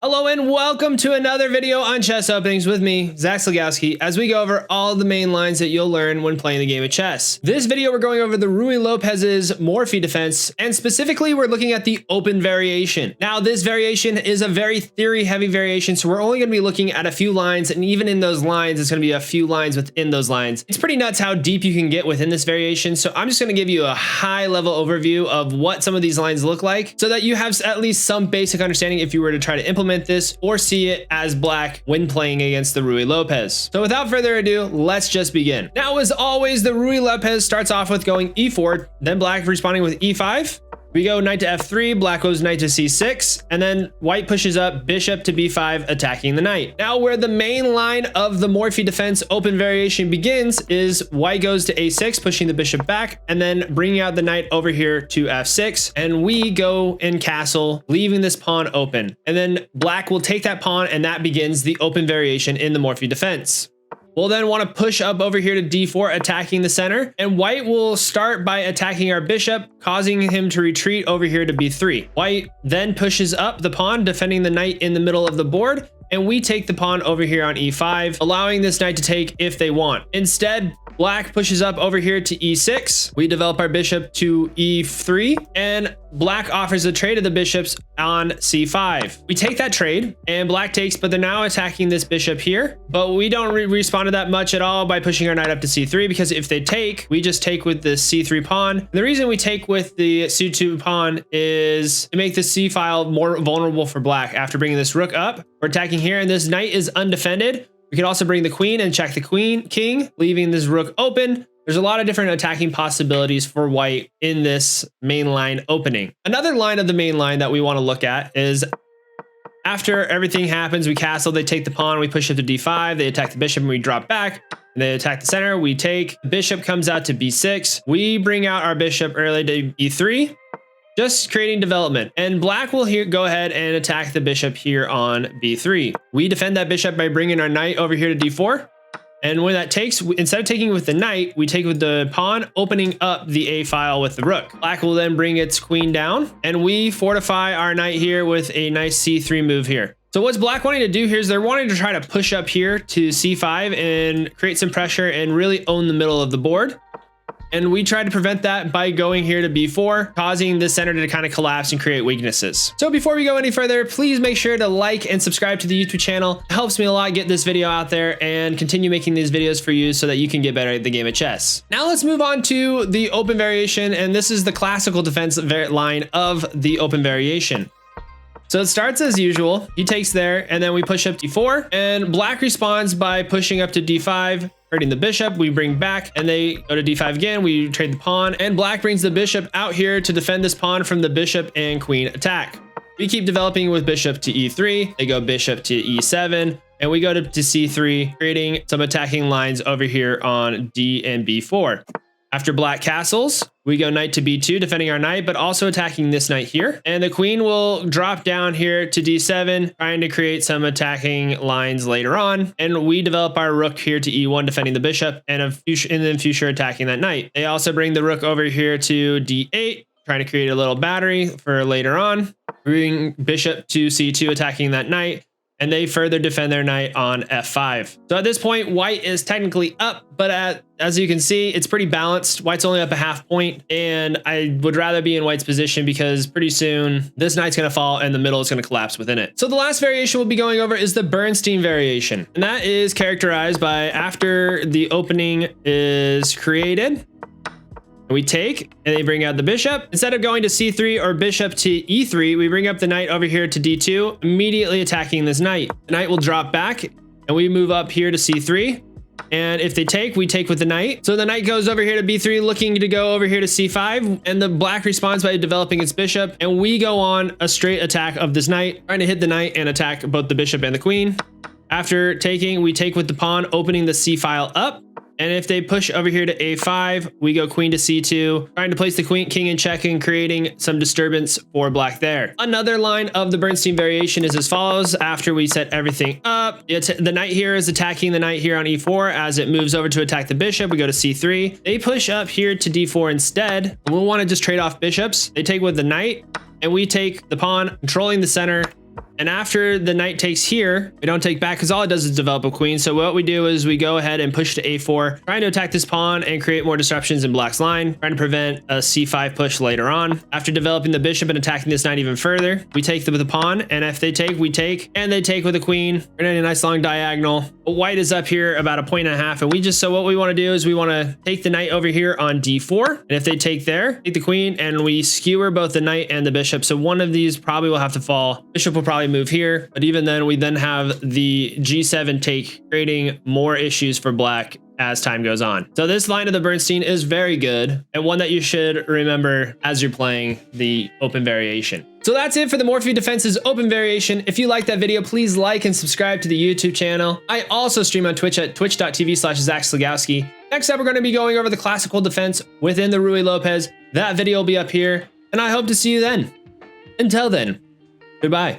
Hello and welcome to another video on chess openings with me, Zach Slagowski, as we go over all the main lines that you'll learn when playing the game of chess. This video, we're going over the Ruy Lopez's Morphy defense, and specifically we're looking at the open variation. Now, this variation is a very theory-heavy variation, so we're only going to be looking at a few lines, and even in those lines, it's going to be a few lines within those lines. It's pretty nuts how deep you can get within this variation, so I'm just going to give you a high-level overview of what some of these lines look like, so that you have at least some basic understanding if you were to try to implement this or see it as black when playing against the Ruy Lopez. So without further ado, let's just begin. Now, as always, the Ruy Lopez starts off with going e4, then black responding with e5. We go knight to f3, black goes knight to c6, and then white pushes up bishop to b5, attacking the knight. Now, where the main line of the Morphy defense open variation begins is white goes to a6, pushing the bishop back, and then bringing out the knight over here to f6, and we go in castle, leaving this pawn open. And then black will take that pawn, and that begins the open variation in the Morphy defense. We'll then want to push up over here to d4, attacking the center, and white will start by attacking our bishop, causing him to retreat over here to b3. White then pushes up the pawn, defending the knight in the middle of the board, and we take the pawn over here on e5, allowing this knight to take if they want. Instead, black pushes up over here to e6. We develop our bishop to e3, and black offers a trade of the bishops on c5. We take that trade, and black takes, but they're now attacking this bishop here. But we don't respond to that much at all by pushing our knight up to c3, because if they take, we just take with the c3 pawn. And the reason we take with the c2 pawn is to make the c file more vulnerable for black. After bringing this rook up, we're attacking here, and this knight is undefended. We can also bring the queen and check the king, leaving this rook open. There's a lot of different attacking possibilities for white in this main line opening. Another line of the main line that we want to look at is after everything happens, we castle, they take the pawn, we push it to d5, they attack the bishop, and we drop back. And they attack the center, we take, the bishop comes out to b6. We bring out our bishop early to e3. Just creating development, and black will here go ahead and attack the bishop here on b3. We defend that bishop by bringing our knight over here to d4, and when that takes, instead of taking with the knight, we take with the pawn, opening up the a file with the rook. Black will then bring its queen down, and we fortify our knight here with a nice c3 move here. So what's black wanting to do here is they're wanting to try to push up here to c5 and create some pressure and really own the middle of the board. And we try to prevent that by going here to b4, causing the center to kind of collapse and create weaknesses. So before we go any further, please make sure to like and subscribe to the YouTube channel. It helps me a lot get this video out there and continue making these videos for you so that you can get better at the game of chess. Now let's move on to the open variation, and this is the classical defense line of the open variation. So it starts as usual. He takes there, and then we push up d4, and black responds by pushing up to d5, hurting the bishop. We bring back, and they go to d5 again. We trade the pawn, and black brings the bishop out here to defend this pawn from the bishop and queen attack. We keep developing with bishop to e3. They go bishop to e7, and we go to c3, creating some attacking lines over here on d and b4. After black castles, we go knight to b2, defending our knight, but also attacking this knight here. And the queen will drop down here to d7, trying to create some attacking lines later on. And we develop our rook here to e1, defending the bishop, and in future attacking that knight. They also bring the rook over here to d8, trying to create a little battery for later on. Bring bishop to c2, attacking that knight. And they further defend their knight on f5. So at this point, white is technically up, but as you can see, it's pretty balanced. White's only up a half point, and I would rather be in white's position because pretty soon this knight's gonna fall and the middle is gonna collapse within it. So the last variation we'll be going over is the Bernstein variation. And that is characterized by after the opening is created, we take, and they bring out the bishop. Instead of going to c3 or bishop to e3, we bring up the knight over here to d2, immediately attacking this knight. The knight will drop back, and we move up here to c3. And if they take, we take with the knight. So the knight goes over here to b3, looking to go over here to c5, and the black responds by developing its bishop, and we go on a straight attack of this knight, trying to hit the knight and attack both the bishop and the queen. After taking, we take with the pawn, opening the c file up. And if they push over here to a5, we go queen to c2, trying to place the king in check and creating some disturbance for black there. Another line of the Bernstein variation is as follows. After we set everything up, the knight here is attacking the knight here on e4. As it moves over to attack the bishop, we go to c3. They push up here to d4 instead. We'll want to just trade off bishops. They take with the knight, and we take the pawn, controlling the center, And after the knight takes here, we don't take back because all it does is develop a queen. So what we do is we go ahead and push to a4, trying to attack this pawn and create more disruptions in black's line, trying to prevent a c5 push later on. After developing the bishop and attacking this knight even further, we take with the pawn, and if they take, we take, and they take with a queen. We're getting a nice long diagonal. But white is up here about a point and a half, and so what we want to do is we want to take the knight over here on d4, and if they take there, take the queen, and we skewer both the knight and the bishop. So one of these probably will have to fall. Bishop will probably move here, but even then, we then have the g7 take, creating more issues for black as time goes on. So this line of the Bernstein is very good, and one that you should remember as you're playing the open variation. So that's it for the Morphy Defense's open variation. If you liked that video, please like and subscribe to the YouTube channel. I also stream on Twitch at twitch.tv/ZachSlegowski. Next up, we're going to be going over the classical defense within the Ruy Lopez. That video will be up here, and I hope to see you then. Until then, goodbye.